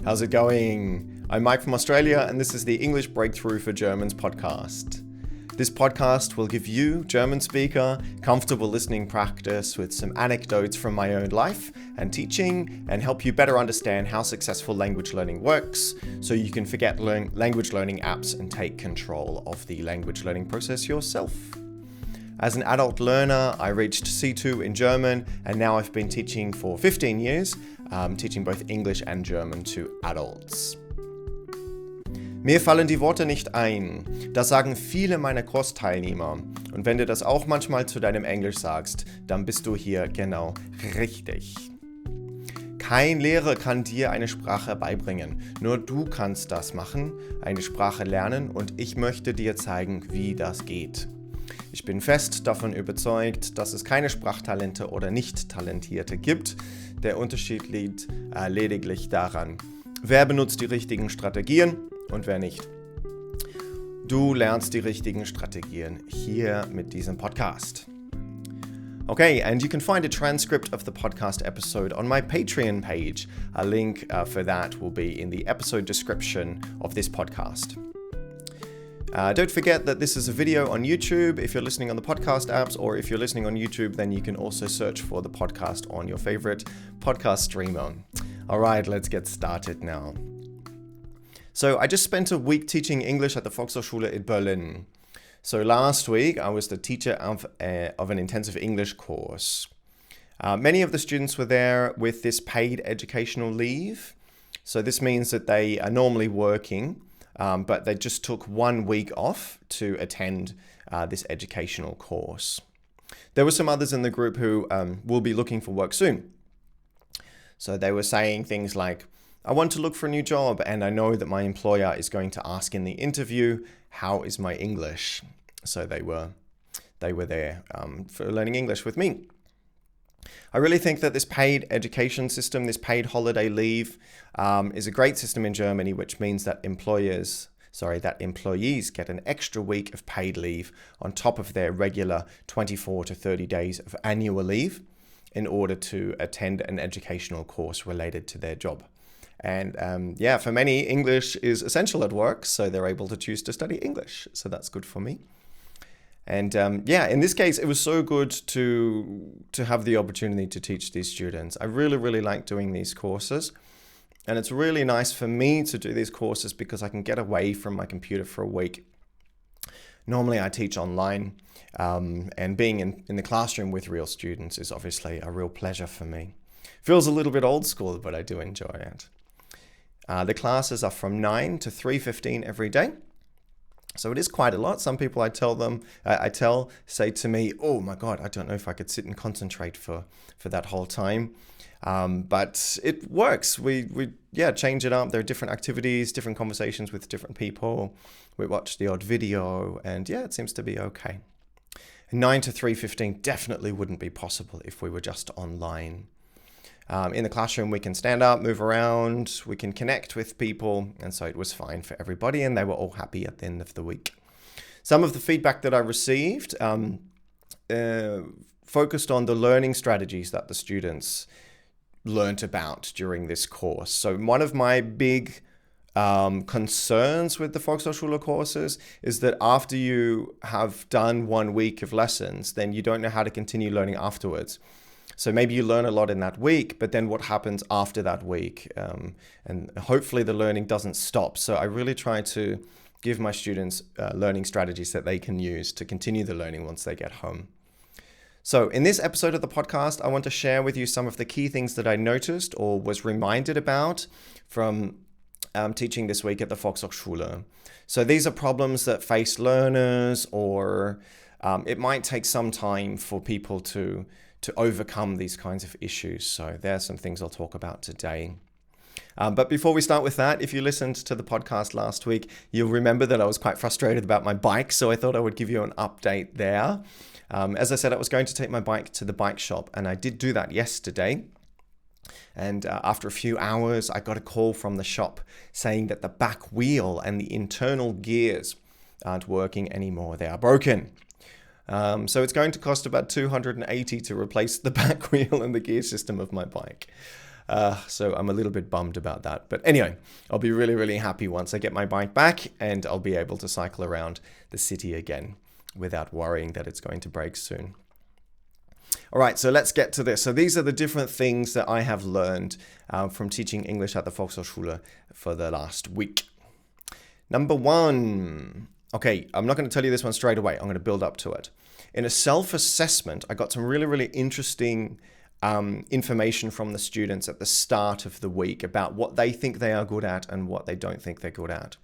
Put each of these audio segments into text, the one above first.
How's it going? I'm Mike from Australia, and this is the English Breakthrough for Germans podcast. This podcast will give you, German speaker, comfortable listening practice with some anecdotes from my own life and teaching, and help you better understand how successful language learning works so you can forget language learning apps and take control of the language learning process yourself. As an adult learner, I reached C2 in German, and now I've been teaching for 15 years, teaching both English and German to adults. Mir fallen die Worte nicht ein. Das sagen viele meiner Kursteilnehmer. Und wenn du das auch manchmal zu deinem Englisch sagst, dann bist du hier genau richtig. Kein Lehrer kann dir eine Sprache beibringen. Nur du kannst das machen, eine Sprache lernen, und ich möchte dir zeigen, wie das geht. Ich bin fest davon überzeugt, dass es keine Sprachtalente oder Nicht-Talentierte gibt. Der Unterschied liegt lediglich daran, wer benutzt die richtigen Strategien und wer nicht. Du lernst die richtigen Strategien hier mit diesem Podcast. Okay, and you can find a transcript of the podcast episode on my Patreon page. A link for that will be in the episode description of this podcast. Don't forget that this is a video on YouTube if you're listening on the podcast apps, or if you're listening on YouTube, then you can also search for the podcast on your favorite podcast streamer. All right, let's get started now. So I just spent a week teaching English at the Volkshochschule in Berlin. So last week I was the teacher of an intensive English course. Many of the students were there with this paid educational leave. So this means that they are normally working, but they just took 1 week off to attend this educational course. There were some others in the group who will be looking for work soon. So they were saying things like, I want to look for a new job, and I know that my employer is going to ask in the interview, how is my English? So they were there for learning English with me. I really think that this paid education system, this paid holiday leave, is a great system in Germany, which means that employees get an extra week of paid leave on top of their regular 24 to 30 days of annual leave in order to attend an educational course related to their job. And for many, English is essential at work, so they're able to choose to study English. So that's good for me. And in this case, it was so good to have the opportunity to teach these students. I really, really like doing these courses. And it's really nice for me to do these courses because I can get away from my computer for a week. Normally, I teach online, and being in the classroom with real students is obviously a real pleasure for me. Feels a little bit old school, but I do enjoy it. The classes are from 9 to 3:15 every day. So it is quite a lot. Some people say to me, oh my God, I don't know if I could sit and concentrate for that whole time. But it works. We change it up. There are different activities, different conversations with different people. We watch the odd video, and it seems to be okay. 9 to 3:15 definitely wouldn't be possible if we were just online. In the classroom, we can stand up, move around, we can connect with people, and so it was fine for everybody, and they were all happy at the end of the week. Some of the feedback that I received focused on the learning strategies that the students learnt about during this course. So one of my big concerns with the Volkshochschule courses is that after you have done 1 week of lessons, then you don't know how to continue learning afterwards. So maybe you learn a lot in that week, but then what happens after that week? And hopefully the learning doesn't stop. So I really try to give my students learning strategies that they can use to continue the learning once they get home. So in this episode of the podcast, I want to share with you some of the key things that I noticed or was reminded about from teaching this week at the Volkshochschule. So these are problems that face learners, or it might take some time for people to overcome these kinds of issues. So there are some things I'll talk about today. But before we start with that, if you listened to the podcast last week, you'll remember that I was quite frustrated about my bike. So I thought I would give you an update there. As I said, I was going to take my bike to the bike shop, and I did do that yesterday. And after a few hours, I got a call from the shop saying that the back wheel and the internal gears aren't working anymore. They are broken. So it's going to cost about $280 to replace the back wheel and the gear system of my bike. So I'm a little bit bummed about that. But anyway, I'll be really, really happy once I get my bike back and I'll be able to cycle around the city again without worrying that it's going to break soon. All right, so let's get to this. So these are the different things that I have learned from teaching English at the Volkshochschule for the last week. Number one. Okay, I'm not going to tell you this one straight away. I'm going to build up to it. In a self-assessment, I got some really, really interesting information from the students at the start of the week about what they think they are good at and what they don't think they're good at.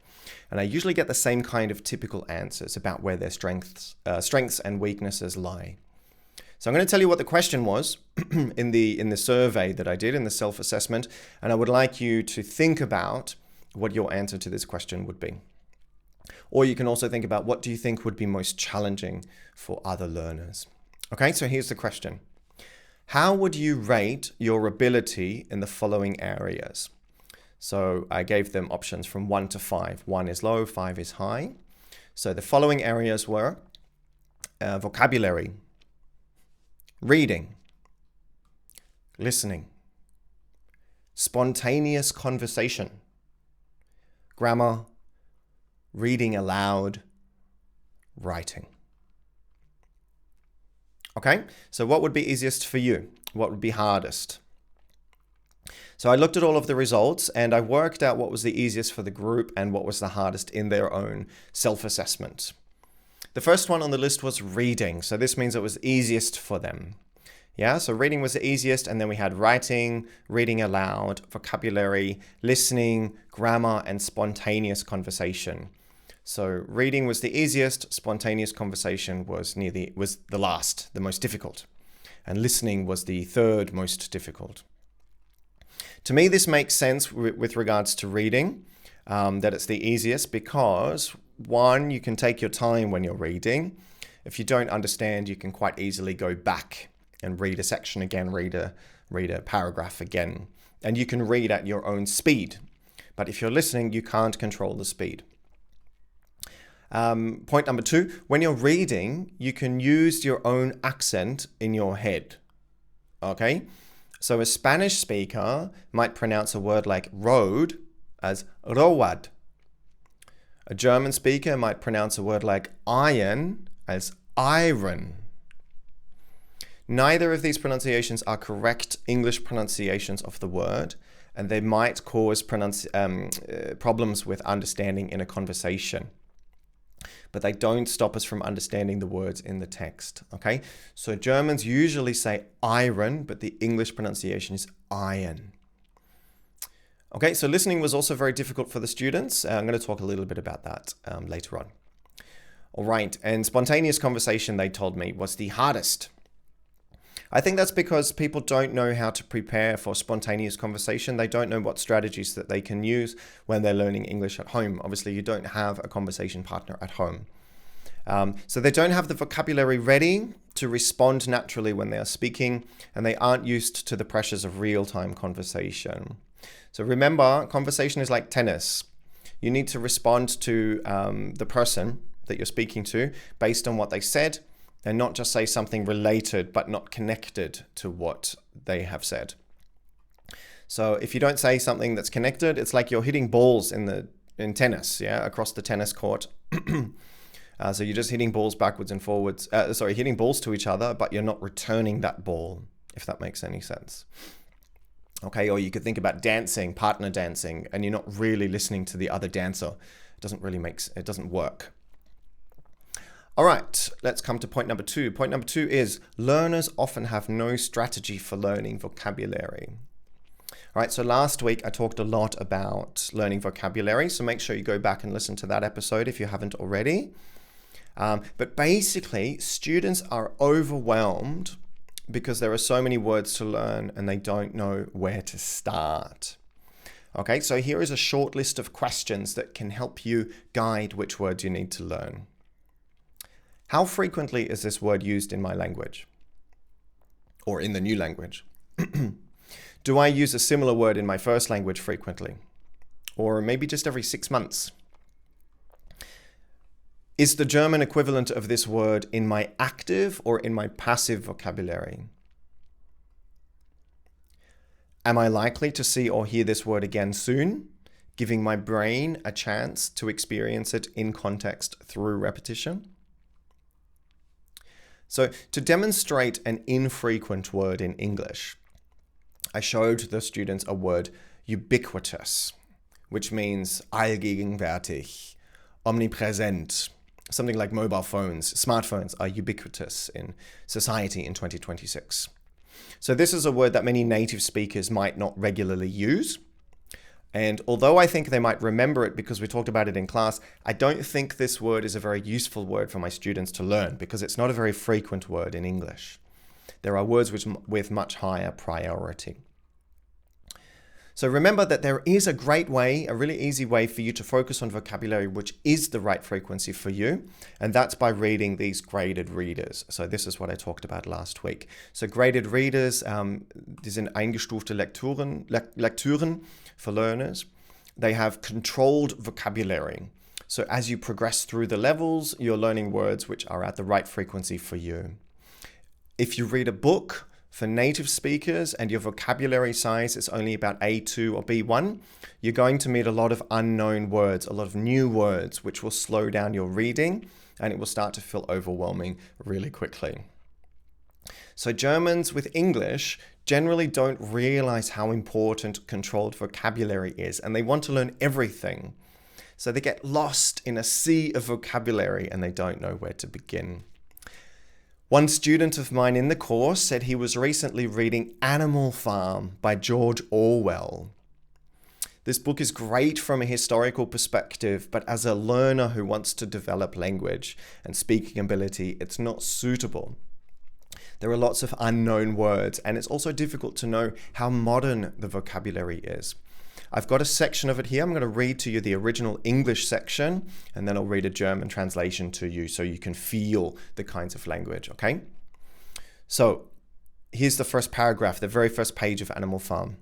And I usually get the same kind of typical answers about where their strengths and weaknesses lie. So I'm going to tell you what the question was in the survey that I did in the self-assessment, and I would like you to think about what your answer to this question would be. Or you can also think about what do you think would be most challenging for other learners. Okay, so here's the question. How would you rate your ability in the following areas? So I gave them options from 1 to 5. 1 is low, 5 is high. So the following areas were vocabulary, reading, listening, spontaneous conversation, grammar, reading aloud, writing. Okay, so what would be easiest for you? What would be hardest? So I looked at all of the results and I worked out what was the easiest for the group and what was the hardest in their own self-assessment. The first one on the list was reading. So this means it was easiest for them. Yeah, so reading was the easiest, and then we had writing, reading aloud, vocabulary, listening, grammar, and spontaneous conversation. So reading was the easiest, spontaneous conversation was the last, the most difficult, and listening was the third most difficult. To me, this makes sense with regards to reading, that it's the easiest because, one, you can take your time when you're reading. If you don't understand, you can quite easily go back and read a section again, read a paragraph again, and you can read at your own speed. But if you're listening, you can't control the speed. Point number 2, when you're reading, you can use your own accent in your head. Okay? So a Spanish speaker might pronounce a word like road as road. A German speaker might pronounce a word like iron as iron. Neither of these pronunciations are correct English pronunciations of the word, and they might cause problems with understanding in a conversation. But they don't stop us from understanding the words in the text, okay? So Germans usually say iron, but the English pronunciation is iron. Okay, so listening was also very difficult for the students. I'm going to talk a little bit about that later on. All right, and spontaneous conversation, they told me, was the hardest. I think that's because people don't know how to prepare for spontaneous conversation. They don't know what strategies that they can use when they're learning English at home. Obviously, you don't have a conversation partner at home. So they don't have the vocabulary ready to respond naturally when they are speaking, and they aren't used to the pressures of real-time conversation. So remember, conversation is like tennis. You need to respond to the person that you're speaking to based on what they said, and not just say something related but not connected to what they have said. So if you don't say something that's connected, it's like you're hitting balls in tennis, yeah, across the tennis court. So you're just hitting balls backwards and forwards, hitting balls to each other, but you're not returning that ball, if that makes any sense. Okay, or you could think about dancing, partner dancing, and you're not really listening to the other dancer. It doesn't work. All right, let's come to point number 2. Point number 2 is learners often have no strategy for learning vocabulary. All right, so last week I talked a lot about learning vocabulary, so make sure you go back and listen to that episode if you haven't already. But basically, students are overwhelmed because there are so many words to learn and they don't know where to start. Okay, so here is a short list of questions that can help you guide which words you need to learn. How frequently is this word used in my language? Or in the new language? Do I use a similar word in my first language frequently? Or maybe just every 6 months? Is the German equivalent of this word in my active or in my passive vocabulary? Am I likely to see or hear this word again soon? Giving my brain a chance to experience it in context through repetition. So to demonstrate an infrequent word in English, I showed the students a word ubiquitous, which means allgegenwärtig, omnipresent. Something like mobile phones, smartphones are ubiquitous in society in 2026. So this is a word that many native speakers might not regularly use. And although I think they might remember it because we talked about it in class, I don't think this word is a very useful word for my students to learn because it's not a very frequent word in English. There are words with much higher priority. So remember that there is a great way, a really easy way for you to focus on vocabulary which is the right frequency for you, and that's by reading these graded readers. So this is what I talked about last week. So graded readers, die sind eingestufte Lektüren for learners. They have controlled vocabulary. So as you progress through the levels, you're learning words which are at the right frequency for you. If you read a book for native speakers and your vocabulary size is only about A2 or B1, you're going to meet a lot of unknown words, a lot of new words, which will slow down your reading and it will start to feel overwhelming really quickly. So Germans with English generally don't realize how important controlled vocabulary is, and they want to learn everything. So they get lost in a sea of vocabulary and they don't know where to begin. One student of mine in the course said he was recently reading Animal Farm by George Orwell. This book is great from a historical perspective, but as a learner who wants to develop language and speaking ability, it's not suitable. There are lots of unknown words, and it's also difficult to know how modern the vocabulary is. I've got a section of it here. I'm going to read to you the original English section, and then I'll read a German translation to you so you can feel the kinds of language, okay? So here's the first paragraph, the very first page of Animal Farm.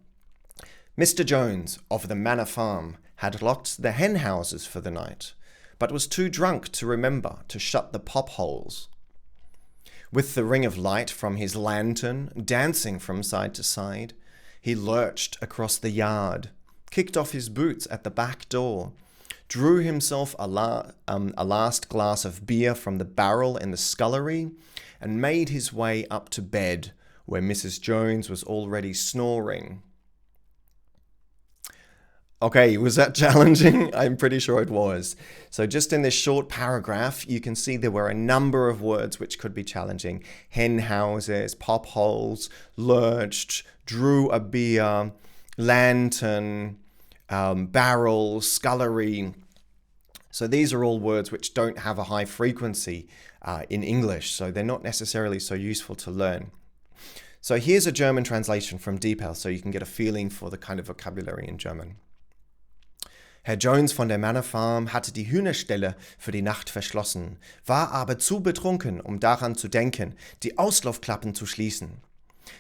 Mr. Jones of the Manor Farm had locked the hen houses for the night, but was too drunk to remember to shut the pop holes. With the ring of light from his lantern dancing from side to side, he lurched across the yard, kicked off his boots at the back door, drew himself a last glass of beer from the barrel in the scullery, and made his way up to bed, where Mrs. Jones was already snoring. Okay, was that challenging? I'm pretty sure it was. So just in this short paragraph, you can see there were a number of words which could be challenging. Hen houses, pop holes, lurched, drew a beer, lantern, barrel, scullery. So these are all words which don't have a high frequency in English, so they're not necessarily so useful to learn. So here's a German translation from Deepel, so you can get a feeling for the kind of vocabulary in German. Herr Jones von der Manor Farm hatte die Hühnerställe für die Nacht verschlossen, war aber zu betrunken, um daran zu denken, die Auslaufklappen zu schließen.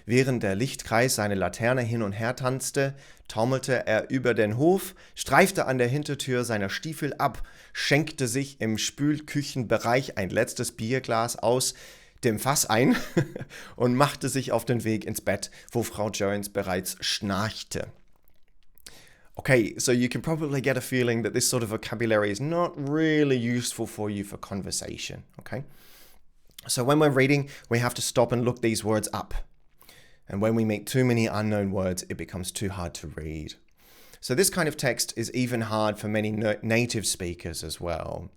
Während der Lichtkreis seine Laterne hin und her tanzte, taumelte er über den Hof, streifte an der Hintertür seiner Stiefel ab, schenkte sich im Spülküchenbereich ein letztes Bierglas aus dem Fass ein und machte sich auf den Weg ins Bett, wo Frau Jones bereits schnarchte. Okay, so you can probably get a feeling that this sort of vocabulary is not really useful for you for conversation, okay? So when we're reading, we have to stop and look these words up. And when we meet too many unknown words, it becomes too hard to read. So this kind of text is even hard for many native speakers as well.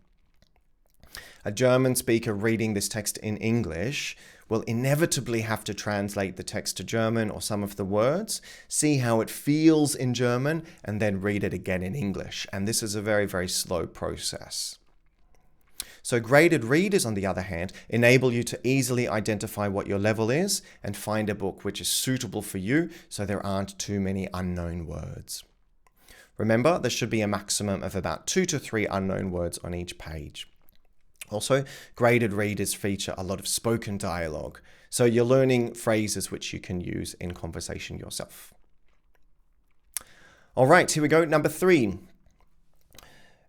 A German speaker reading this text in English will inevitably have to translate the text to German or some of the words, see how it feels in German, and then read it again in English. And this is a very, very slow process. So graded readers, on the other hand, enable you to easily identify what your level is and find a book which is suitable for you so there aren't too many unknown words. Remember, there should be a maximum of about 2 to 3 unknown words on each page. Also, graded readers feature a lot of spoken dialogue, so you're learning phrases which you can use in conversation yourself. All right, here we go. Number 3.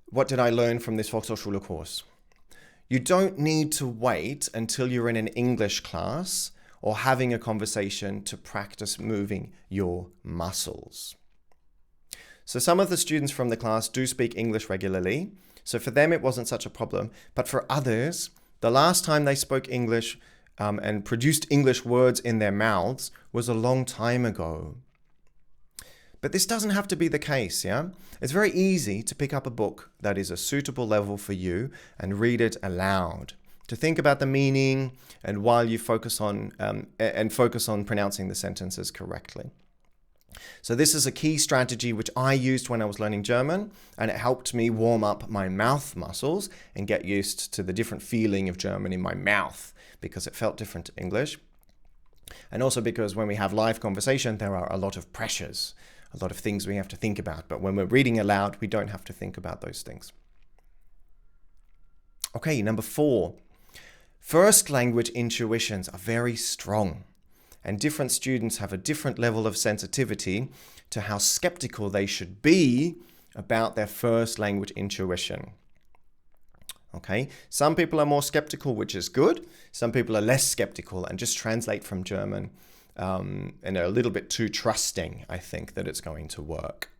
What did I learn from this Volkshochschule course? You don't need to wait until you're in an English class or having a conversation to practice moving your muscles. So some of the students from the class do speak English regularly, so for them it wasn't such a problem. But for others, the last time they spoke English and produced English words in their mouths was a long time ago. But this doesn't have to be the case, yeah? It's very easy to pick up a book that is a suitable level for you and read it aloud, to think about the meaning and while you focus on pronouncing the sentences correctly. So this is a key strategy which I used when I was learning German, and it helped me warm up my mouth muscles and get used to the different feeling of German in my mouth, because it felt different to English. And also because when we have live conversation, there are a lot of pressures, a lot of things we have to think about. But when we're reading aloud, we don't have to think about those things. Okay, number 4. First language intuitions are very strong, and different students have a different level of sensitivity to how skeptical they should be about their first language intuition. Okay, some people are more skeptical, which is good. Some people are less skeptical and just translate from German and are a little bit too trusting, I think, that it's going to work.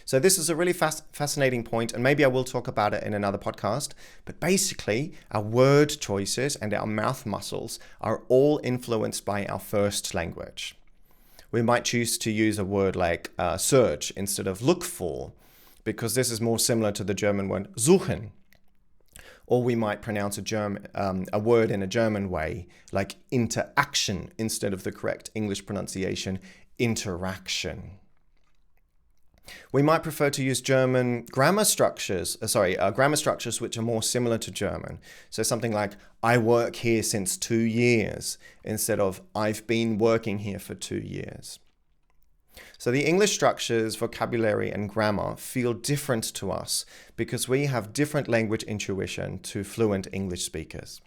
So this is a really fascinating point, and maybe I will talk about it in another podcast. But basically, our word choices and our mouth muscles are all influenced by our first language. We might choose to use a word like search instead of look for, because this is more similar to the German word suchen. Or we might pronounce a word in a German way, like interaction, instead of the correct English pronunciation, interaction. We might prefer to use German grammar structures which are more similar to German. So something like, I work here since 2 years, instead of, I've been working here for 2 years. So the English structures, vocabulary, and grammar feel different to us because we have different language intuition to fluent English speakers.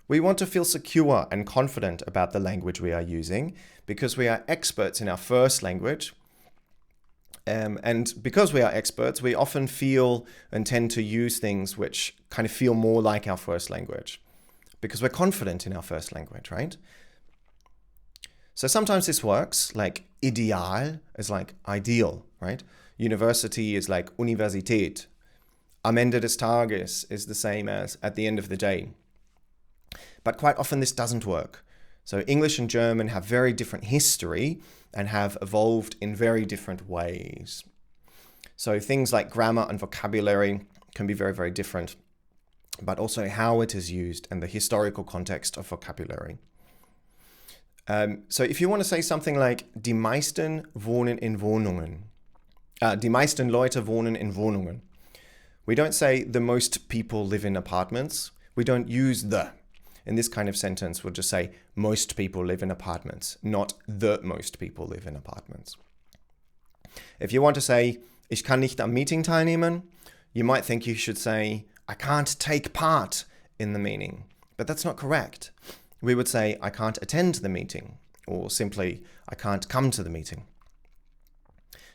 We want to feel secure and confident about the language we are using because we are experts in our first language. And because we are experts, we often feel and tend to use things which kind of feel more like our first language because we're confident in our first language, right? So sometimes this works, like ideal is like ideal, right? University is like Universität. Am Ende des Tages is the same as at the end of the day. But quite often this doesn't work. So English and German have very different history and have evolved in very different ways. So things like grammar and vocabulary can be very, very different, but also how it is used and the historical context of vocabulary. So if you want to say something like, die meisten wohnen in Wohnungen. Die meisten Leute wohnen in Wohnungen. We don't say the most people live in apartments. We don't use the. In this kind of sentence, we'll just say most people live in apartments, not the most people live in apartments. If you want to say, ich kann nicht am Meeting teilnehmen, you might think you should say, I can't take part in the meeting. But that's not correct. We would say, I can't attend the meeting, or simply, I can't come to the meeting.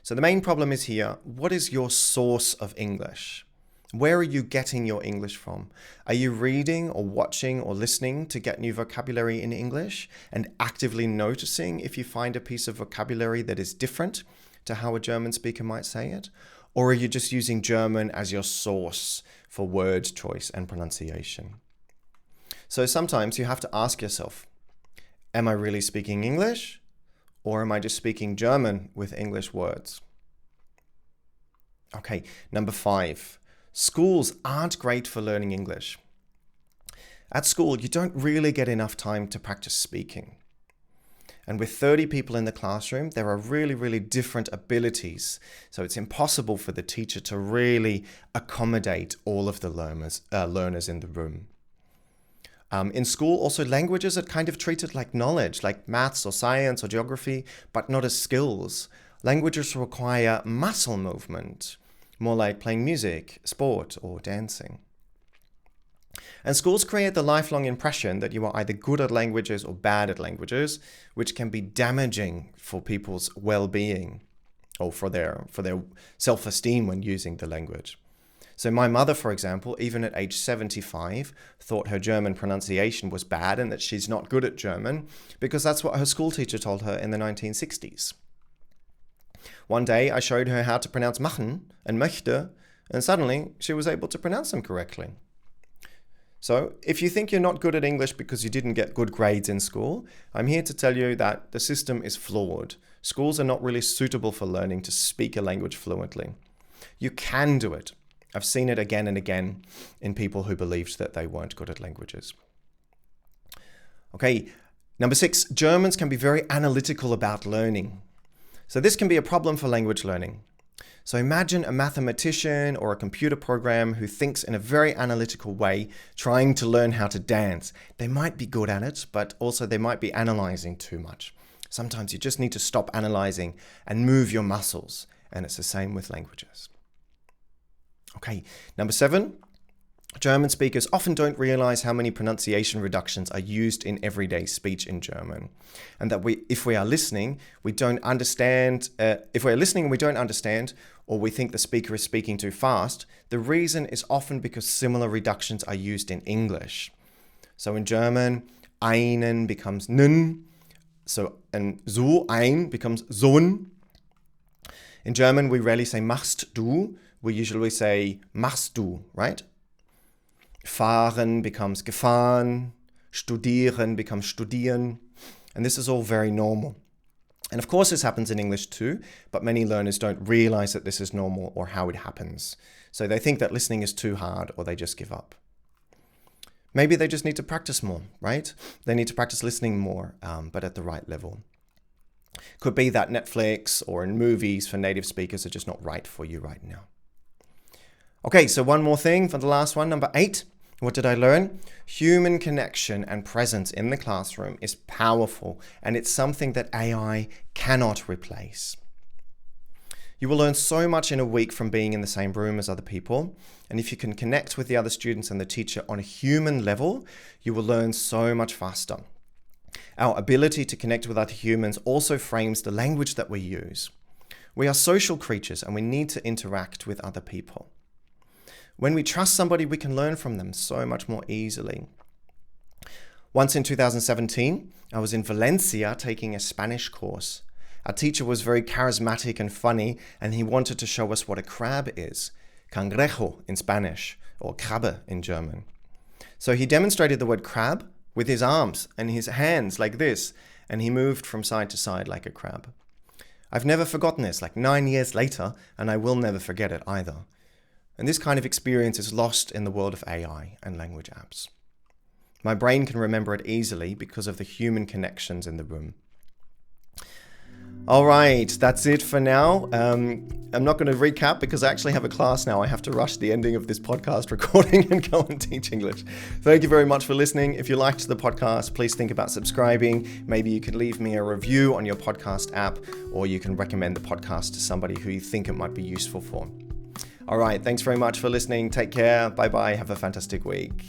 So the main problem is here, what is your source of English? Where are you getting your English from? Are you reading or watching or listening to get new vocabulary in English and actively noticing if you find a piece of vocabulary that is different to how a German speaker might say it? Or are you just using German as your source for word choice and pronunciation? So sometimes you have to ask yourself, am I really speaking English? Or am I just speaking German with English words? Okay, number 5. Schools aren't great for learning English. At school, you don't really get enough time to practice speaking. And with 30 people in the classroom, there are really, really different abilities. So it's impossible for the teacher to really accommodate all of the learners in the room. In school, also languages are kind of treated like knowledge, like maths or science or geography, but not as skills. Languages require muscle movement, more like playing music, sport, or dancing. And schools create the lifelong impression that you are either good at languages or bad at languages, which can be damaging for people's well-being or for their self-esteem when using the language. So my mother, for example, even at age 75, thought her German pronunciation was bad and that she's not good at German because that's what her school teacher told her in the 1960s. One day I showed her how to pronounce machen and möchte, and suddenly she was able to pronounce them correctly. So if you think you're not good at English because you didn't get good grades in school, I'm here to tell you that the system is flawed. Schools are not really suitable for learning to speak a language fluently. You can do it. I've seen it again and again in people who believed that they weren't good at languages. Okay, number 6, Germans can be very analytical about learning. So this can be a problem for language learning. So imagine a mathematician or a computer program who thinks in a very analytical way, trying to learn how to dance. They might be good at it, but also they might be analyzing too much. Sometimes you just need to stop analyzing and move your muscles, and it's the same with languages. Okay, number 7, German speakers often don't realize how many pronunciation reductions are used in everyday speech in German, and that if we are listening, we don't understand. If we're listening and we don't understand, or we think the speaker is speaking too fast, the reason is often because similar reductions are used in English. So in German, einen becomes nen, and so ein becomes so'n. In German, we rarely say machst du. We usually say machst du, right? Fahren becomes gefahren, studieren becomes studieren, and this is all very normal. And of course this happens in English too, but many learners don't realize that this is normal or how it happens. So they think that listening is too hard or they just give up. Maybe they just need to practice more, right? They need to practice listening more, but at the right level. Could be that Netflix or in movies for native speakers are just not right for you right now. Okay, so one more thing for the last one, number 8. What did I learn? Human connection and presence in the classroom is powerful, and it's something that AI cannot replace. You will learn so much in a week from being in the same room as other people, and if you can connect with the other students and the teacher on a human level, you will learn so much faster. Our ability to connect with other humans also frames the language that we use. We are social creatures and we need to interact with other people. When we trust somebody, we can learn from them so much more easily. Once in 2017, I was in Valencia taking a Spanish course. Our teacher was very charismatic and funny, and he wanted to show us what a crab is. Cangrejo in Spanish, or Krabbe in German. So he demonstrated the word crab with his arms and his hands like this, and he moved from side to side like a crab. I've never forgotten this, like 9 years later, and I will never forget it either. And this kind of experience is lost in the world of AI and language apps. My brain can remember it easily because of the human connections in the room. All right, that's it for now. I'm not going to recap because I actually have a class now. I have to rush the ending of this podcast recording and go and teach English. Thank you very much for listening. If you liked the podcast, please think about subscribing. Maybe you could leave me a review on your podcast app, or you can recommend the podcast to somebody who you think it might be useful for. All right, thanks very much for listening. Take care. Bye-bye. Have a fantastic week.